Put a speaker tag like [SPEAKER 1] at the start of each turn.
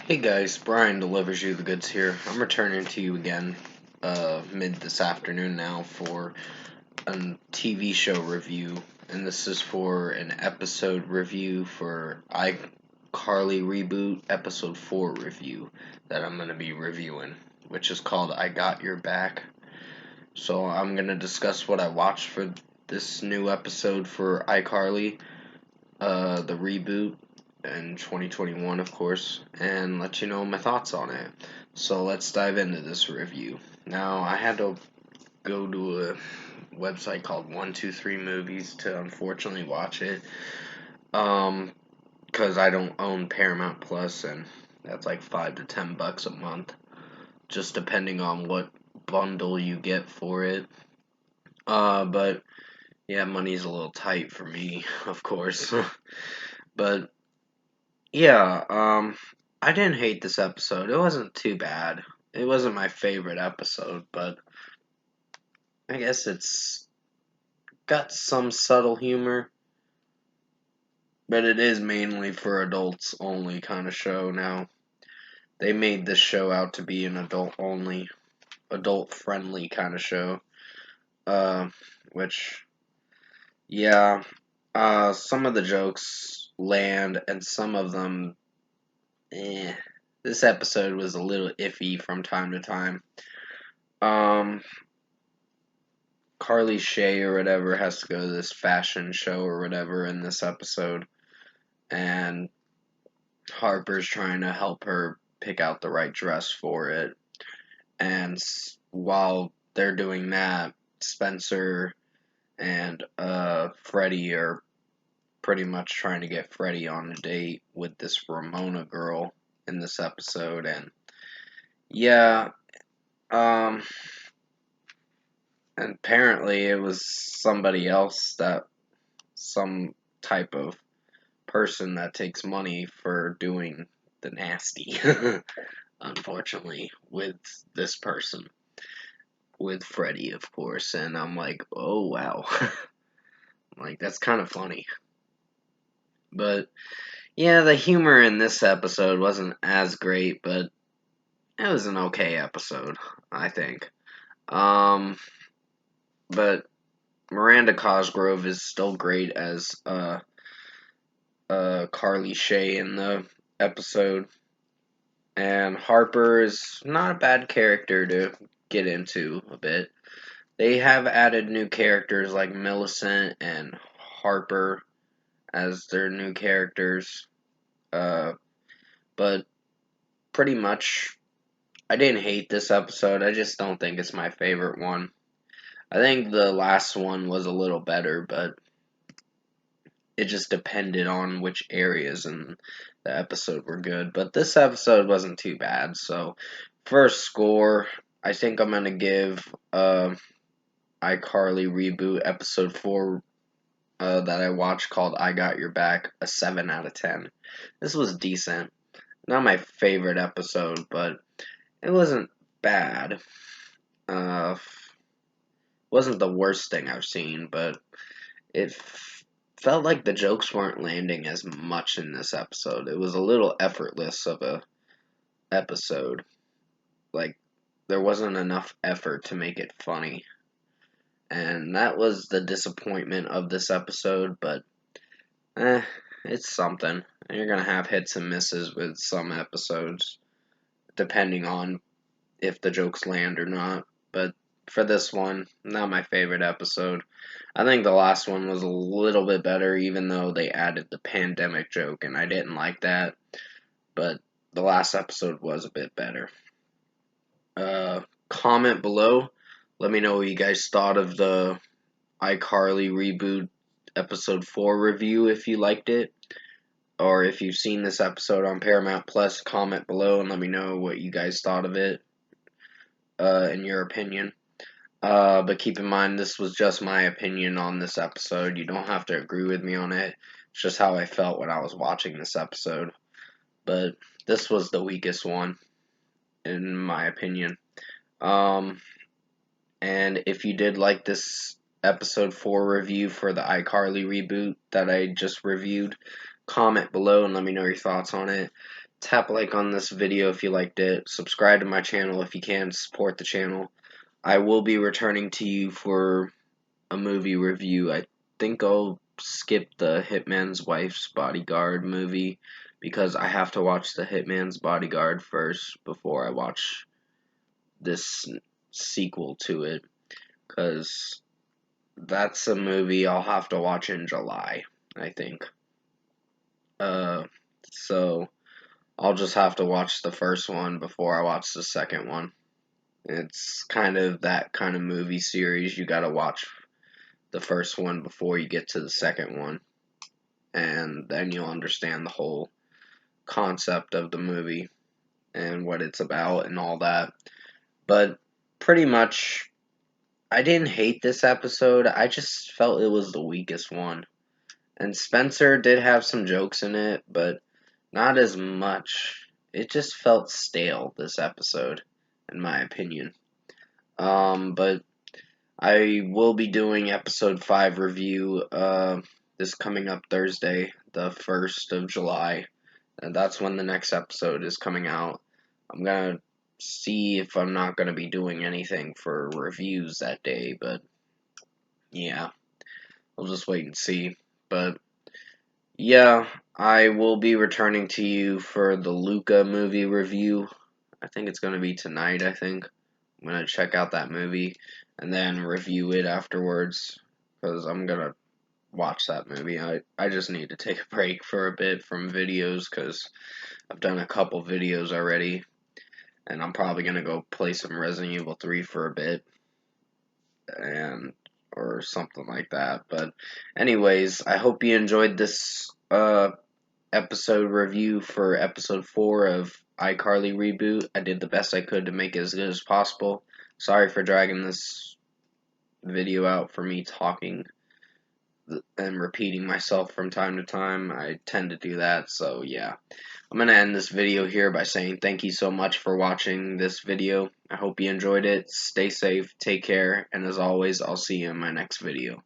[SPEAKER 1] Hey guys, Brian delivers you the goods here. I'm returning to you again mid this afternoon now for a TV show review, and this is for an episode review for iCarly Reboot episode 4 review that I'm going to be reviewing, which is called I Got Your Back. So I'm going to discuss what I watched for this new episode for iCarly, the reboot in 2021, of course, and let you know my thoughts on it. So let's dive into this review. Now, I had to go to a website called 123 Movies to unfortunately watch it, because I don't own Paramount Plus, and that's like $5 to $10 a month, just depending on what bundle you get for it. But yeah, money's a little tight for me, of course. But yeah, I didn't hate this episode. It wasn't too bad. It wasn't my favorite episode, but I guess it's got some subtle humor. But it is mainly for adults only kind of show now. They made this show out to be an adult only, adult friendly kind of show. Which, yeah, some of the jokes land and some of them, this episode was a little iffy from time to time. Carly Shay or whatever has to go to this fashion show or whatever in this episode, and Harper's trying to help her pick out the right dress for it. And while they're doing that, Spencer and Freddie are pretty much trying to get Freddie on a date with this Ramona girl in this episode. And yeah, and apparently it was somebody else, that some type of person that takes money for doing the nasty, unfortunately, with this person, with Freddie, of course. And I'm like, oh wow. Like, that's kind of funny. But yeah, the humor in this episode wasn't as great, but it was an okay episode, I think. But Miranda Cosgrove is still great as Carly Shay in the episode. And Harper is not a bad character to get into a bit. They have added new characters like Millicent and Harper as their new characters. But pretty much, I didn't hate this episode. I just don't think it's my favorite one. I think the last one was a little better, but it just depended on which areas in the episode were good. But this episode wasn't too bad. So, first score, I think I'm going to give iCarly Reboot episode 4 that I watched called I Got Your Back a 7 out of 10. This was decent. Not my favorite episode, but it wasn't bad. Wasn't the worst thing I've seen, but it felt like the jokes weren't landing as much in this episode. It was a little effortless of a episode. Like, there wasn't enough effort to make it funny. And that was the disappointment of this episode, but it's something. You're gonna have hits and misses with some episodes, depending on if the jokes land or not. But for this one, not my favorite episode. I think the last one was a little bit better, even though they added the pandemic joke, and I didn't like that. But the last episode was a bit better. Comment below. Let me know what you guys thought of the iCarly Reboot episode 4 review, if you liked it. Or if you've seen this episode on Paramount Plus, comment below and let me know what you guys thought of it, in your opinion. But keep in mind, this was just my opinion on this episode. You don't have to agree with me on it. It's just how I felt when I was watching this episode. But this was the weakest one, in my opinion. And if you did like this episode 4 review for the iCarly reboot that I just reviewed, comment below and let me know your thoughts on it. tap like on this video if you liked it. Subscribe to my channel if you can. Support the channel. I will be returning to you for a movie review. I think I'll skip the Hitman's Wife's Bodyguard movie because I have to watch the Hitman's Bodyguard first before I watch this sequel to it, because that's a movie I'll have to watch in July, I think. Uh, so I'll just have to watch the first one before I watch the second one. It's kind of that kind of movie series. You gotta watch the first one before you get to the second one, and then you'll understand the whole concept of the movie and what it's about and all that. But pretty much, I didn't hate this episode. I just felt it was the weakest one. And Spencer did have some jokes in it, but not as much. It just felt stale, this episode, in my opinion. But I will be doing episode 5 review this coming up Thursday, the 1st of July. And that's when the next episode is coming out. I'm gonna see if I'm not gonna be doing anything for reviews that day, but yeah, we'll just wait and see. But yeah, I will be returning to you for the Luca movie review. I think it's gonna be tonight, I think. I'm gonna check out that movie and then review it afterwards because I'm gonna watch that movie. I just need to take a break for a bit from videos because I've done a couple videos already, and I'm probably gonna go play some Resident Evil 3 for a bit and or something like that. But anyways, I hope you enjoyed this episode review for episode 4 of iCarly Reboot. I did the best I could to make it as good as possible. Sorry for dragging this video out for me talking and repeating myself from time to time. I tend to do that, so yeah. I'm going to end this video here by saying thank you so much for watching this video. I hope you enjoyed it. Stay safe, take care, and as always, I'll see you in my next video.